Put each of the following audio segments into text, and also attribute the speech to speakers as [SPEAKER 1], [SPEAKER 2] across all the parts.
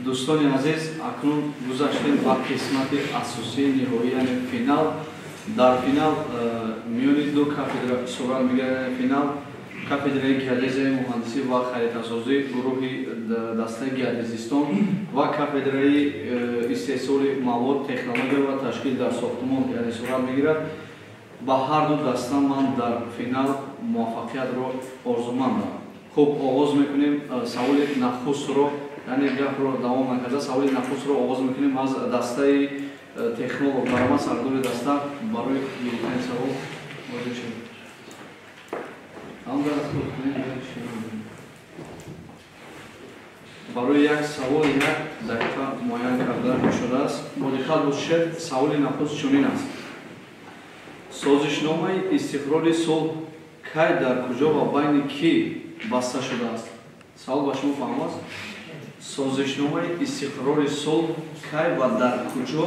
[SPEAKER 1] دوستان عزیز اکنون گذاشتیم به قسمت اساسی نهایی یعنی فینال. در فینال میان دو کافدره صورت میگیره. فینال کافدره گردیزی مهندسی و خریدارسازی گروه دسته گردیزیستان و کافدره استحصال مواد تکنولوژی و تشکیل در ساختمان یعنی صورت میگیرد. با هر دو دسته من در فینال موفقیت رو آرزومندم. خب آغاز میکنیم سوال نخست رو یعنی گپ رو دوام نکرده سوال نخست رو آغاز میکنیم از دسته تکنولوژ. برای ما سردور دسته برای گرفتن سوال واجد شد. برای یک سوال یک دقیقه معین کرده شده است. با دقت باشید سوال نخست چنین است. سازشنامه استقرار صلح کی در کجا و بین کی بسته شده است؟ سوال با شما فهم است. سازشنامه استقرار صلح کی و در کجا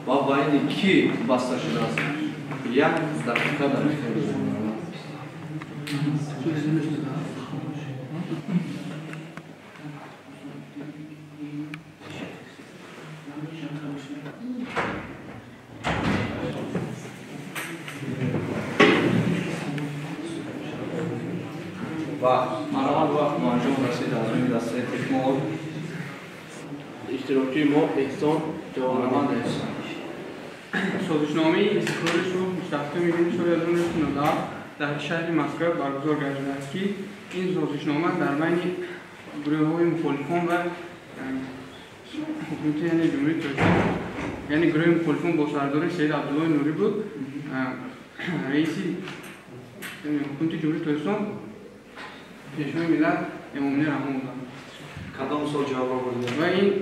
[SPEAKER 1] و بین کی بسته شده است؟ یک دقیقه در اختیار وقت مرحبا وقت انجام رسید از این دسته تکنولوژ اشتراکی ما احسان جوانمند احسان.
[SPEAKER 2] سازشنامه استقرار صلح 27 میلیون سال 1919 در شهر مسکو برگزار گردیده است که این سازشنامه در بین گروه‌های مخالفان و حکومت یعنی جمهوری ترکیه یعنی گروه مخالفان با سرداری سید عبدالله نوری بود رئیس حکومت جمهوری ترکیه پیشوای ملت امامی رحمان بودند.
[SPEAKER 1] کدام سال جواب آورده؟
[SPEAKER 2] و این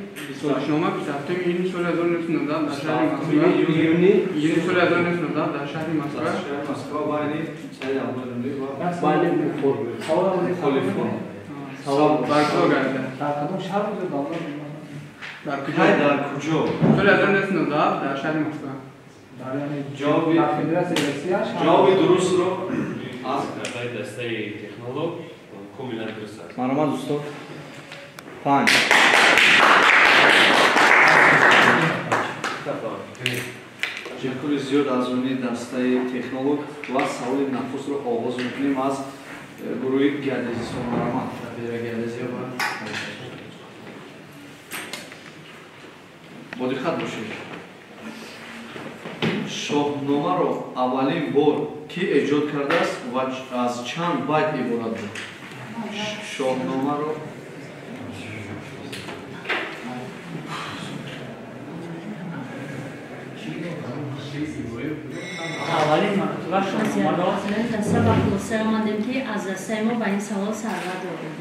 [SPEAKER 2] سازشنامه 27 یونیو سال 1919 در شهر مسکو یونیو سال 1919 در شهر مسکو
[SPEAKER 1] بین سید عبدالله نوری و
[SPEAKER 3] بین مخالفان
[SPEAKER 2] برگزار گردیده.
[SPEAKER 3] در کدام شهر بود؟
[SPEAKER 2] در
[SPEAKER 1] کجا؟
[SPEAKER 2] سال 1919 در شهر مسکو.
[SPEAKER 1] جواب درست رو از
[SPEAKER 4] دسته تکنولوژ کاملا درست است.
[SPEAKER 1] مرحبا دوستان. 5 تشکر زیاد از اون دسته تکنولوژ و سوال نخست رو آغاز میکنیم از گروه گردیزیستان. مرحبا گردیزی و با دقت باشید. شاهنامه رو اولین بار کی ایجاد کرده است و از چند بیت عبارت بود؟ شاهنامه رو
[SPEAKER 3] اولین مرتبه شاهنامه را
[SPEAKER 5] دسته و خلاصه آمدیم که از دسته ما به این سوال سرور داریم.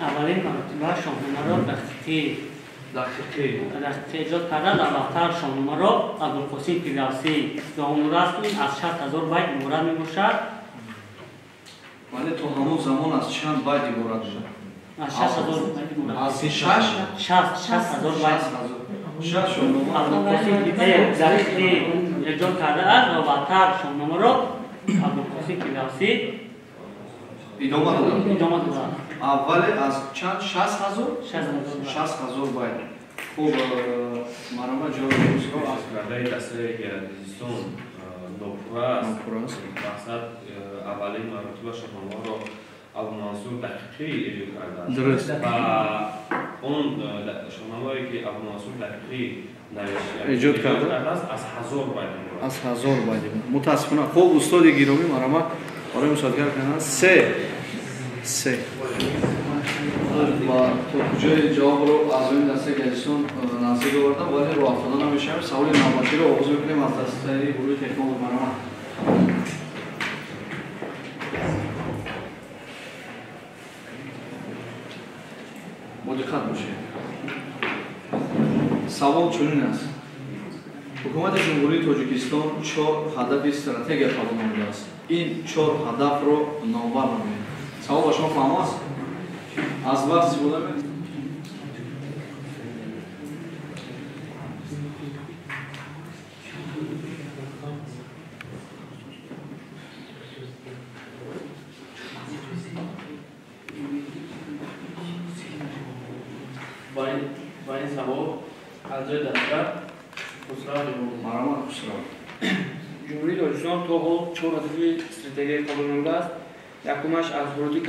[SPEAKER 3] اولین مرتبه شاهنامه را دقیقی ایجاد کرده. در واقع شاهنامه را ابوالقاسم پیلوسی دامور است از 60,000 بیت عبارت میباشد.
[SPEAKER 1] ولی تو همون زمان از چند بیت عبارت بود؟
[SPEAKER 3] از 60,000 بیت عبارت.
[SPEAKER 1] از
[SPEAKER 3] 60,000 بیت.
[SPEAKER 1] ابوالقاسم
[SPEAKER 3] دقیقی ایجاد کرده است و بعدتر شاهنامه را ابوالقاسم پیلوسی
[SPEAKER 1] ادامه داد. اول از چند 60,000 بیت. خوب مرحبا جواب درست رو
[SPEAKER 4] از کرده دسته گردیزیستان نوپور است. مقصد اولین مرتبه شاهنامه را ابومنصور دقیقی ایجاد کرده است.
[SPEAKER 1] درست.
[SPEAKER 4] و اون شاهنامه‌ای که ابومنصور دقیقی
[SPEAKER 1] ایجاد کرده
[SPEAKER 4] است از 1000 بیت.
[SPEAKER 1] از 1000 بیت. متاسفانه خوب استاد گرامی مرحبا برای مشاهده کردن 3 با کجای جواب رو از این دسته گردیزیستان نزدیک آوردم ولی رو افتادن نمیشم. سوال نوبتی رو آغاز میکنیم از دسته گروه تکنولوژ. مرحبا. با دقت باشید. سوال چنین است. حکومت جمهوری تاجیکستان 4 هدف استراتژی قبول نموده است. این 4 هدف رو نامبر نمایید. سوال با شما فهم است؟ از وقت استفاده کنید.
[SPEAKER 3] باید
[SPEAKER 6] با این سوال از جای دستگاه خسرو جمهوری
[SPEAKER 1] مرحمت خسرو
[SPEAKER 2] جمهوری تاجیکستان تا حال 4 هدف استراتژیایی قبول نموده است. یکمش از ورودی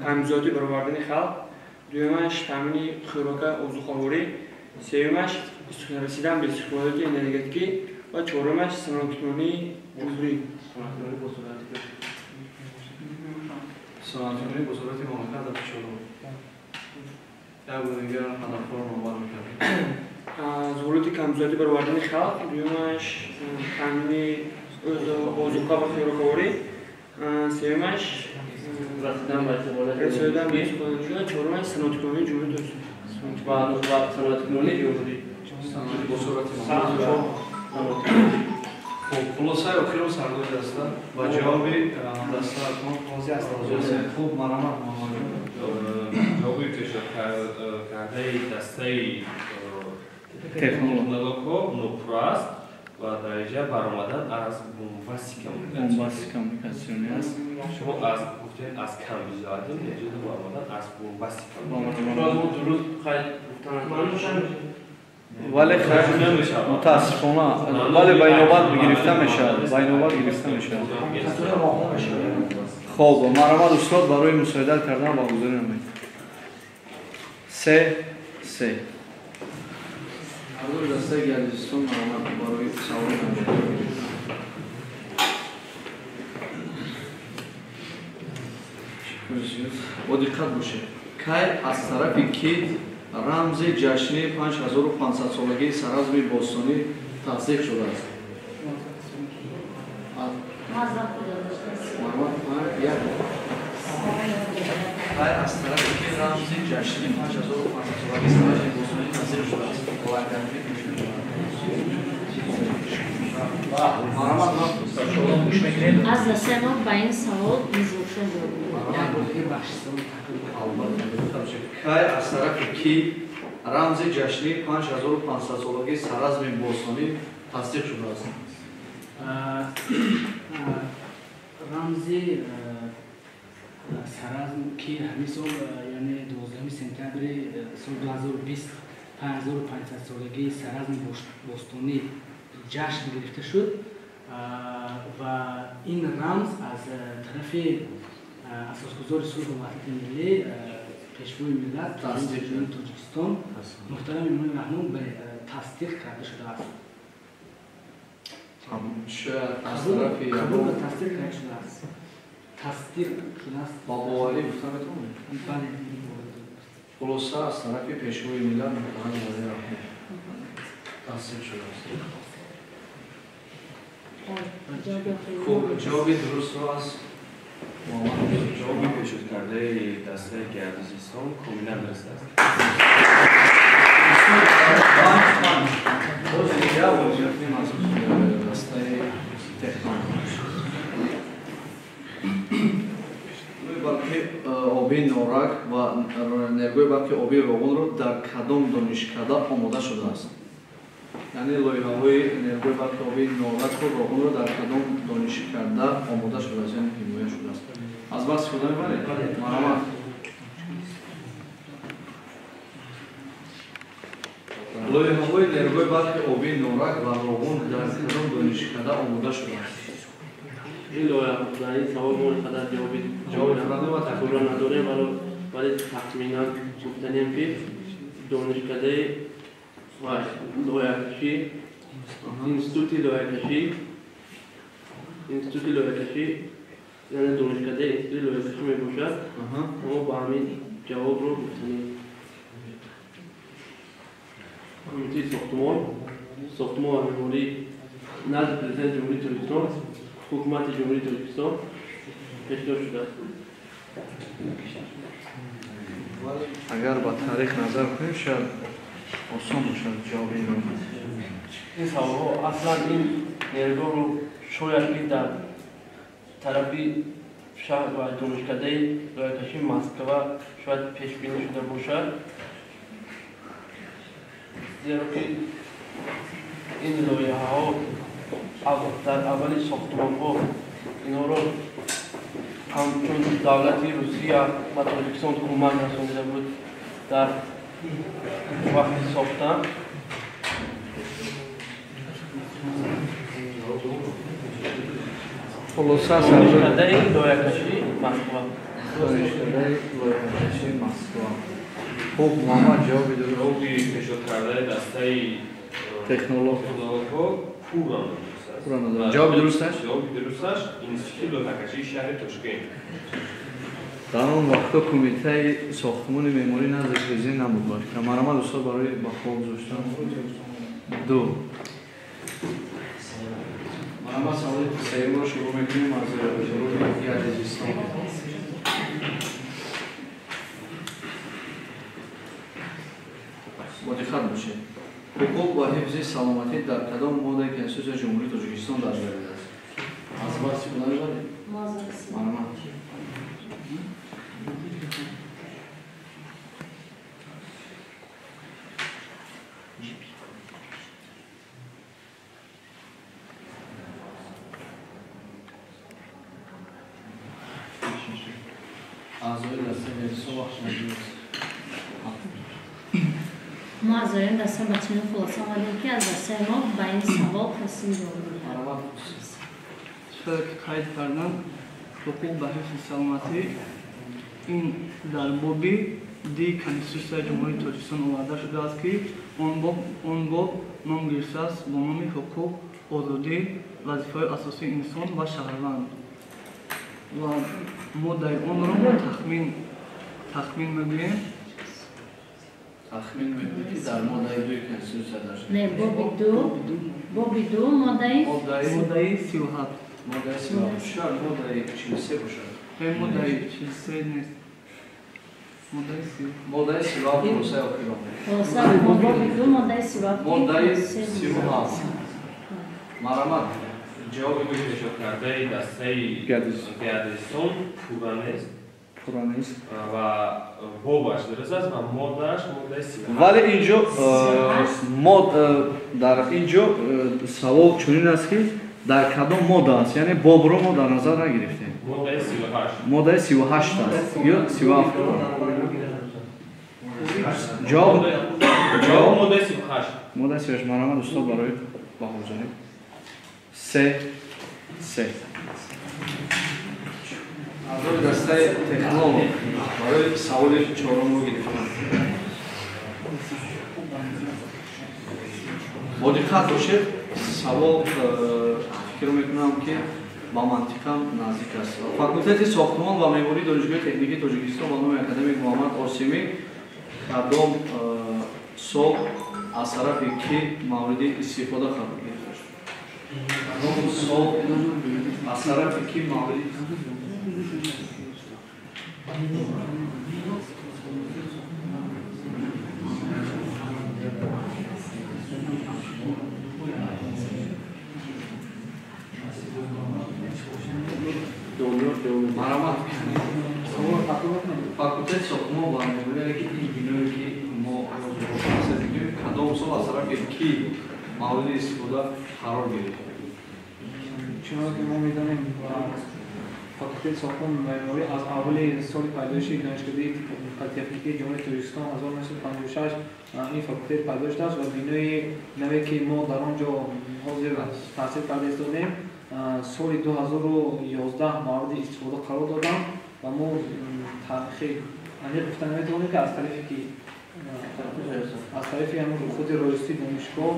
[SPEAKER 2] کمزیاتی برآوردن خلق، دومش تامین خوراک اوزوخواری، سومش رسیدن به استقلالیت انرژتیکی و چهارمش صنعت‌کنی جمهوری.
[SPEAKER 1] صنعت‌کنی به صورت ممکن در پیش رو یا دیگر هدف‌ها رو مبارک می‌کنم.
[SPEAKER 2] از ورودی کمزیاتی برآوردن خلق، دومش تامین اوزوخوار و خوراک‌آوری، سومش رسیدن به استقلالیت و چهارمش صنعت‌کنی جمهوری تاجیکستان.
[SPEAKER 6] صنعت‌کنی جمهوری
[SPEAKER 1] به صورت ممکن. خب خلاصه اخیرا سرگوی دسته و جواب دسته اکنون قاضی است. خوب مرحمت
[SPEAKER 4] جوابی که کرده دسته
[SPEAKER 1] تکنولوژی
[SPEAKER 4] نوپرو است و درجه برآمدن از بنبستی
[SPEAKER 1] کمونیکاسیونی است.
[SPEAKER 4] شما از گفتین از کمزیاتی درجه برآمدن از بنبستی
[SPEAKER 6] شاید ما درست خیلی گفتن
[SPEAKER 1] ولی متاسفانه ولی بینوبت گرفته میشه. خب مرحمت استاد برای مساعدت کردن واگذاری نمایید. 3 حضور دسته گردشستان مرحمت برای سوال نمایید. با دقت باشه کای از طرف کید رمز جشن 5500 سالگی سرازمی باستانی تصدیق شده است. کای از طرف کید رمز جشن 5500 سالگی سرازمی باستانی تصدیق شده است.
[SPEAKER 5] از دسته ما با این سوال بزرگ شد.
[SPEAKER 1] کای از طرف کی رمز جشنی 5500 سالگی سرازمی باستانی تصدیق شده است.
[SPEAKER 7] رمزی سرازم که همین سال یعنی 12 سپتامبر سال 2020 5500 سالگی سرازم باستانی جشن گرفته شد و این رمز از طرف اساسگذار صلح و وحدت ملی پیشوای ملت جمهوری تاجیکستان محترم امام رحمان به تصدیق کرده شده است. قبول و تصدیق کرده شده است. تصدیق شده است.
[SPEAKER 1] با باوری گفتن بهتون؟
[SPEAKER 7] بله.
[SPEAKER 1] خلاصه از طرف پیشوای ملت محترم امام رحمان تصدیق شده است. خب جوابی درست رو از
[SPEAKER 4] جوابی که شد کرده دسته گردشستان کاملا درست است.
[SPEAKER 1] آبی نورک و نرگوی بلکه آبی روغن رو در کدام دانشکده آماده شده است. یعنی لایحه‌های نرگوی بلکه آبی نورک و روغن رو در کدام دانشکده آماده شده است، یعنی حمایت شده است. از بس خدا می‌برید. مرحمت. لایحه‌های نرگوی بلکه آبی نورک و روغن در کدام دانشکده آماده شده است.
[SPEAKER 6] این لایحه در این سوال ما قدر جواب نداره ولی تخمینا گفتنیم که دانشکده لایحه‌کشی اینستیتوت لایحه‌کشی یعنی دانشکده اینستیتوت لایحه‌کشی میباشد. ما با همین جواب رو گفتنیم. کمیته ساختمان و معماری نزد پرزیدنت جمهوری تاجیکستان حکومت جمهوری تاجیکستان پیشنهاد شده است.
[SPEAKER 1] اگر با تاریخ نظر کنیم شاید آسان باشد جواب این رو.
[SPEAKER 6] این سوال‌ها اصلا این نیروگاه رو شاید که در طرفی شهر و دانشکده لایحه‌کشی مسکو شاید پیش بینی شده باشد، زیرا که این لایحه‌ها در اول ساختمان‌ها اینا رو همچون دولتی روسیه و تاجیکستان کمک رسانیده بود در وقتی ساختم
[SPEAKER 1] خلاصه
[SPEAKER 6] دانشکده لایه‌کشی مسکو
[SPEAKER 1] دانشکده لایه‌کشی مسکو. خب محمد جوابی درست.
[SPEAKER 4] جوابی پیشنهاد کرده دسته
[SPEAKER 1] تکنولوژها
[SPEAKER 4] پوران
[SPEAKER 1] جوابی درستش؟
[SPEAKER 4] جوابی درستش اینستیتوت لایه‌کشی شهر تاشکند.
[SPEAKER 1] در اون وقتا کمیته ساختمان معماری نزد پرزیدنت نبود باشه که مرحمت استاد برای بخوا گذاشتن 2 مرحمت سوال سوم رو شروع میکنیم از شروع گردشگری با دقت باشید حقوق و حفظ سلامتی در کدام ماده کنستیتوسیون جمهوری تاجیکستان درج گردیده است؟ از بحث کدام دارید؟ مرحمت
[SPEAKER 5] ما از این دسته بچه خلاصه آمدیم که از دسته ما به این سوال تصمیم داریم.
[SPEAKER 2] چرا که قید کردن حقوق به حفظ سلامتی این در بابی دی کنستیتوسیون جمهوری تاجیکستان آورده شده است که آن باب نام گرفته است با نام حقوق، آزادی، وظیفه‌های اساسی انسان و شهروند و ماده آن را تخمین می‌گوییم.
[SPEAKER 1] تخمین می‌کنید که در ماده 2 کنستیتوسیون داشته.
[SPEAKER 5] نه بابی دو ماده
[SPEAKER 2] 37
[SPEAKER 1] ماده 37 شاید ماده 43 باشد.
[SPEAKER 2] این ماده 43 نیست.
[SPEAKER 1] ماده 37 خلاصه آخرام.
[SPEAKER 5] خلاصه بابی دو ماده 37
[SPEAKER 1] ماده 37 مرحمت
[SPEAKER 4] جوابی پیشنهاد کرده دسته گردشگری پوران است.
[SPEAKER 1] پوران است
[SPEAKER 4] و بابش درست است و مادهش ماده 37.
[SPEAKER 1] ولی اینجا در اینجا سوال چنین است که در کدام ماده است یعنی باب رو ما در نظر نگرفتیم.
[SPEAKER 4] ماده 38
[SPEAKER 1] ماده 38 است یا 37 جواب
[SPEAKER 4] ماده 38
[SPEAKER 1] ماده 38 مرحمت استاد برای بهاجانی 3 از دسته تکنولوژی برای سوال چهارم رو گرفتم. با دقت باشید سوال فکر میکنم که با منطقم نزدیک است. فاکولته ساختمان و معماری دانشگاه تکنیکی تاجیکستان با نام اکادمیک محمد قاسمی کدام سال از طرف کی مورد استفاده قرار گرفته شد؟ کدام سال از طرف کی مورد مرحمت فاکولته ساختمان و معماری که این بینایی که ما میگیم کدام سال از طرف کی مورد استفاده قرار گرفته؟
[SPEAKER 2] چون که ما می‌دانیم فاکولته ساختمان و معماری از اول سال پیدایشی دانشکده تکنیکی جمهوری تاجیکستان 1956 این فاکولته پیدا شده است و بینای نوعی که ما در آنجا حاضر تحصیل کرده ایستادیم سال 2011 مورد استفاده قرار دادم و ما تاریخی انجام گفتن نمیتونیم که از طریق همون خود رئیسی دانشگاه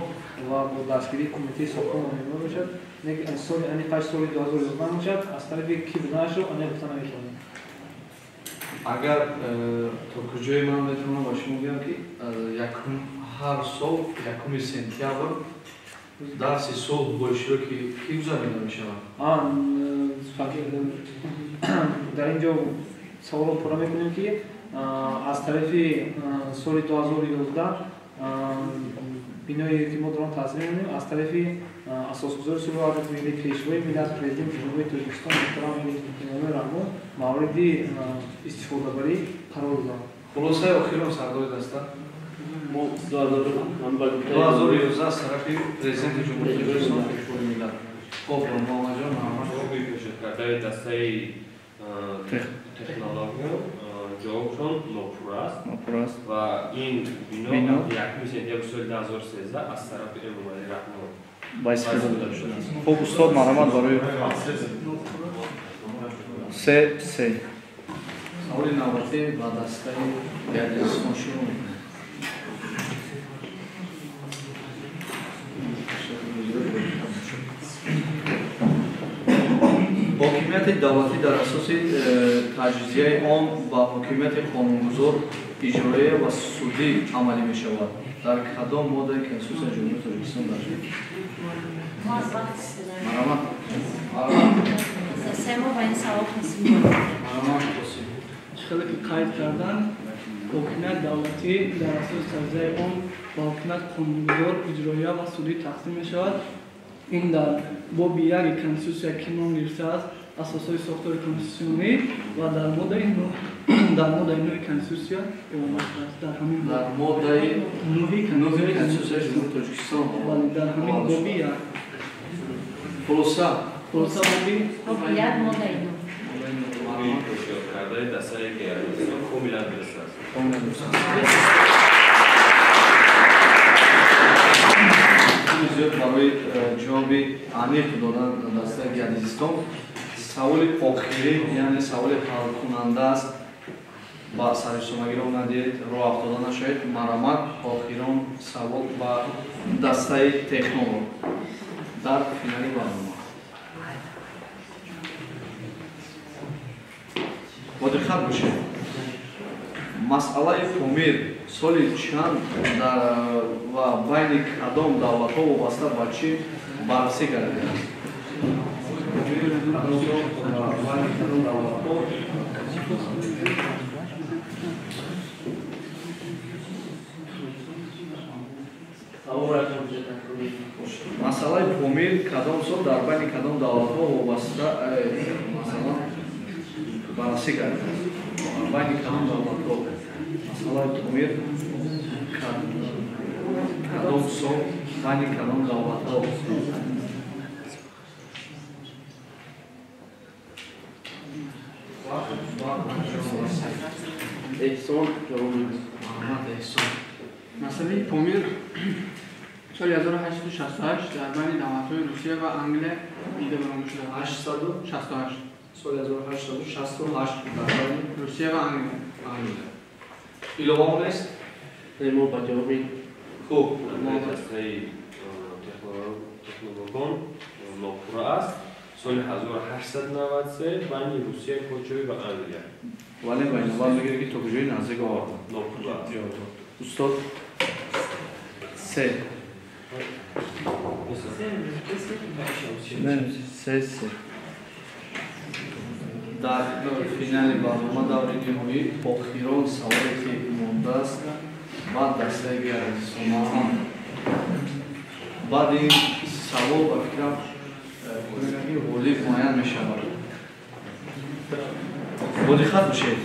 [SPEAKER 2] و با دستگیری کمیته ساختمان و معماری باشد نه سال سال 2011 باشد از طریق کی بنا شد انجام گفتن نمیتونیم.
[SPEAKER 1] اگر تا کجای من بتونم با شما بگم که هر سال یکم سپتامبر درس صلح با اشتراک کی گذراندن میشود؟
[SPEAKER 2] در اینجا سوال رو پورا میکنیم که از طرف سال 2011 بینایی که ما دارم تحصیل می‌کنیم از طرف اساسگذار سوی وحدت ملی پیشوای ملت پرزیدنت جمهوری تاجیکستان محترم امام رحمان مورد استفاده بری قرار دادم.
[SPEAKER 1] خلاصه آخرم سردار دسته 2011 از طرف پرزیدنت جمهوری تاجیکستان پیشوای ملت. خب محمد جان
[SPEAKER 4] جوابی پیشنهاد کرده دسته تکنولوژی ҷавобшон нопур аст ва ин бино 1 сентябри соли 2013 аз тарафи Эмомали Раҳмон
[SPEAKER 1] байсфида дода шудааст. Хуб устод марҳамат барои се саволи навбатӣ ба дастаи гардистон шурӯъ мекунем. ҳокимияти давлатӣ дар асоси таҷризияи он ба ҳокимияти қонунгузор иҷроия ва судӣ амалӣ мешавад. дар кадом моддаи Конститутсияи Ҷумҳурии Тоҷикистон дарҷ? Марҳамат.
[SPEAKER 2] خیلی که قید کردن حکومت دولتی در اساس تجزیه اون با حکومت قانونگذار اجرایی و سودی تقسیم می شود. این در باب 1 کنستیتوسیا که نام گرفته است اساسهای ساختار کنستیتوسیونی و در ماده 9 کنستیتوسیا در همین
[SPEAKER 1] ماده 9 کنستیتوسیای جمهوری تاجیکستان
[SPEAKER 2] ولی در همین بابی
[SPEAKER 1] خلاصه
[SPEAKER 2] بابی
[SPEAKER 5] ماده 9
[SPEAKER 4] кардаи дастаи гардистон комилан дуруст аст.
[SPEAKER 1] зиёд барои ҷавоби аниқ додан дастаи гардистон саволи охирӣ яъне саволи ҳалкунанда аст. ба сарисомагиро надиҳед роҳ афтода нашавед. марҳамат охирон савол ба дастаи технолог дар финали барнома. бодиққат бошед. масъалаи помир соли чанд ва байни кадом давлатҳо вобаста ба чӣ баррасӣ гардидааст? масъалаи помир кадом сол дар байни кадом давлатҳо вобаста масалан баррасӣ гардидааст? байни кадом давлатҳо масъалаи помир кадом сол байни кадом давлатҳо
[SPEAKER 6] احسان جواب میده.
[SPEAKER 1] محمد احسان
[SPEAKER 2] مسئله پامیر سال 1868 در بین دولت‌های روسیه و انگلیس دیده برآمده شده. 868
[SPEAKER 1] سال 1868 در بین
[SPEAKER 2] روسیه و انگلیس.
[SPEAKER 1] ایلوان است؟
[SPEAKER 6] ما با جواب میده.
[SPEAKER 1] خوب
[SPEAKER 4] дастаи технологон нопур аст. соли 1893 байни Русия, Польша ва Англия.
[SPEAKER 1] вале байнавар мегӯяд ки токҷои наздик овардан.
[SPEAKER 4] Нопур аст.
[SPEAKER 1] устод се се дар финали барнома даври ниҳоӣ охирон саволе ки мондааст ба дастаи гардистонан. баъди ин савол ба фикрам ғолиб муайян мешавад. бодиққат бошед.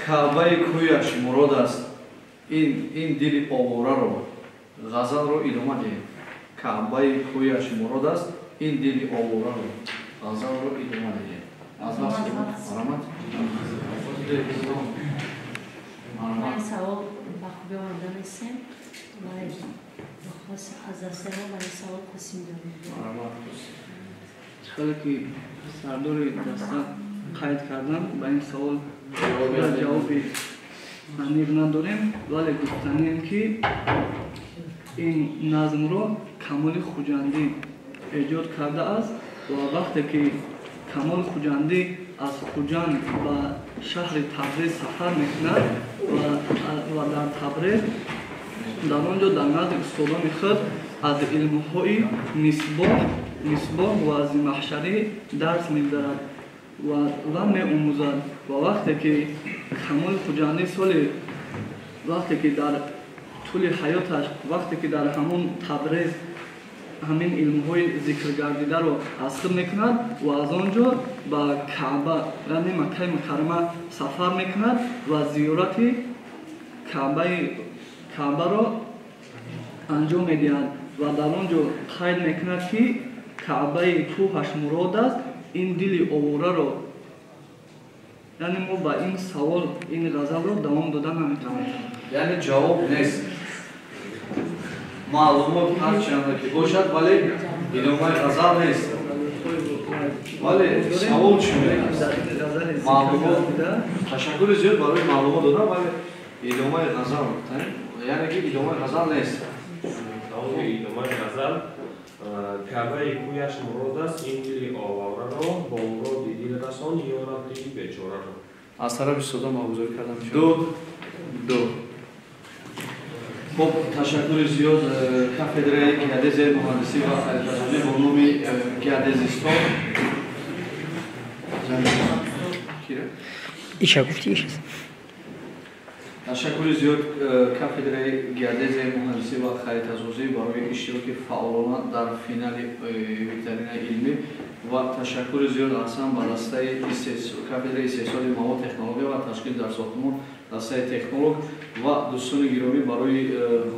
[SPEAKER 1] каъбаи кӯяш мурод аст. ин дили овораро ғазалро идома диҳед. каъбаи кӯяш мурод аст. ин дили овораро ғазалро идома диҳед. марҳамат.
[SPEAKER 5] این سوال با خوبی آمده نیستیم ولی بخواست از دسته ما برای سوال تصمیم داریم.
[SPEAKER 2] خیلی که سرداری دسته قید کردن با این سوال جوابی عمیق نداریم ولی گفتنیم که این نظم رو کمال خوجندی ایجاد کرده است و وقتی که کمال خوجندی از خوجند به شهر تبریز سفر میکند و در تبریز در آنجا در نزد استادان خود از علمهای مصباح و زمخشری درس می‌دهد و می‌آموزد و وقتی که کمال خوجندی وقتی که در طول حیاتش وقتی که در همون تبریز همین علم‌های ذکر گردیده رو حاصل میکند و از آنجا به کعبه یعنی مکه مکرمه سفر میکند و زیارت کعبه را انجام میدهد و در آنجا قید میکند که کعبه کوهش مراد است. این دل اوره رو
[SPEAKER 7] یعنی ما با این سوال این غزل رو دوام دادن نمیتونیم.
[SPEAKER 1] یعنی جواب نیست. معلومات هر چند که باشد ولی ادامه غزل نیست. ولی سوال چی میگه؟ معلومات تشکر زیاد برای معلومات دادن ولی ادامه غزل یعنی که ادامه غزل نیست.
[SPEAKER 4] ادامه غزل کعبه کویش مراد است این دل آواره را با مراد دل رسان یارد دل بیچاره را.
[SPEAKER 1] از طرف صدا مگذاری کردم. دو. خب تشکر زیاد کافدرای گردش مهندسی و خریدسازی با نام گردشستان.
[SPEAKER 8] ایشا گفتی ایش است.
[SPEAKER 1] تشکر زیاد کافدرای گردش مهندسی و خریدسازی برای اشتراک فعالانه در فینال ویکتورین علمی و تشکر زیاد اصلا با دسته کافدرای استحصال مواد تکنولوژی و تشکیل در ساختمان دسته تکنولوژ و دوستان گرامی برای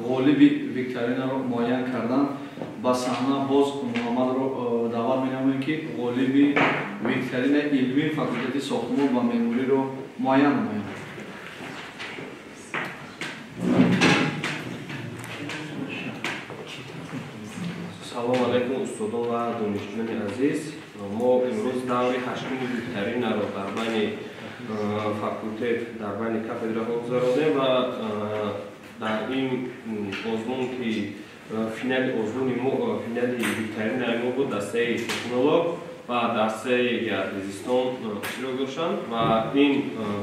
[SPEAKER 1] غالب ویکتورین را معین کردن با صحنه باز محمد را دعوت می‌نماییم که غالب ویکتورین علمی فاکولته ساختمان و معماری را معین نمایند.
[SPEAKER 4] سلام علیکم استادان و دانشجویان عزیز. ما امروز دور هشتم ویکتورین را در بین فاکولته در بین کافدرا گذراندیم و در این آزمون که فینال ویکتورین ما بود دسته تکنولوژ و دسته گردشستان اشتراک داشتند و این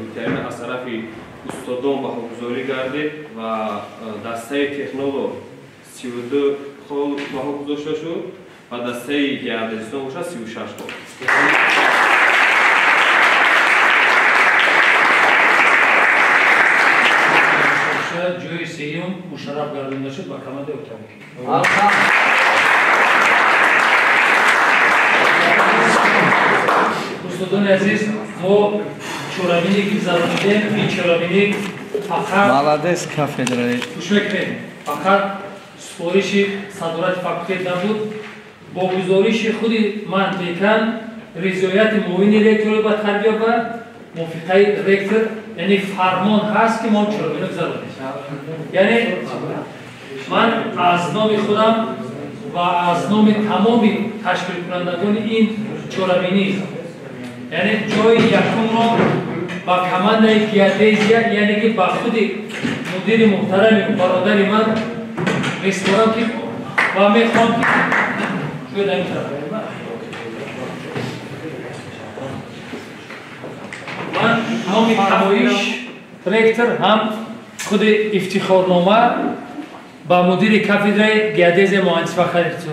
[SPEAKER 4] ویکتورین از طرف استادان بهاگذاری گردید و دسته تکنولوژ 32 خال بها گذاشته شد و دسته گردشستان باشد 36 خال.
[SPEAKER 9] جوی سیوم مشرف گردانده شد با کمد اتاقی. استادان عزیز ما چورابینی که زرانیدیم این چورابینی فقط
[SPEAKER 1] مالادس کافدرای
[SPEAKER 9] گوش بکنید فقط سپارش صدارت فاکولته نبود با گزارش خود من دیکن رضایت معاون رکتور با تربیت و موافقه رکتور یعنی فرمان هست که ما چورابینی گذراندیم. یعنی من از نام خودم و از نام تمام تشکیل کنندگان این چورابینی یعنی جای یکم را با کمانده گردشگر یعنی که با خود مدیر محترم برادر من رستوران که و میخوام که شوید این طرف من نام تمایش رکتور هم خود افتخارنامه با مدیر کافدرای گردش مهندسی و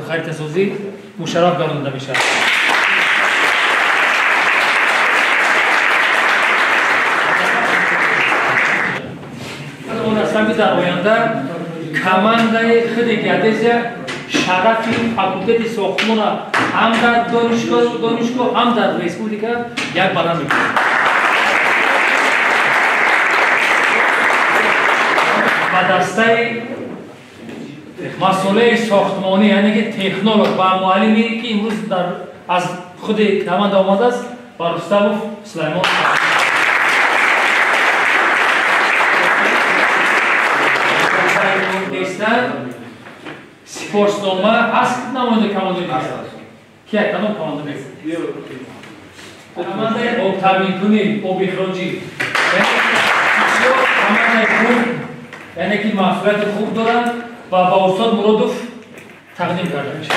[SPEAKER 9] خریدسازی مشرف گردانده میشه. در آینده کمانده خود گردش شرف فاکولته ساختمان هم در دانشگاه هم در ریسپوبلیکا یک برنامه میکنه. و دسته مسئله ساختمانی یعنی که تکنولوژ و معلمی که امروز از خود کمانده آمده است با رستم سلیمان سپاسنامه هست نماینده کمانده نیست که کدام کمانده نیست کمانده آب تامین کنی آب اخراجی یعنی کمانده خوب یعنی که مسئولیت خوب دارن و با استاد مرادوف تقدیم کرده میشه.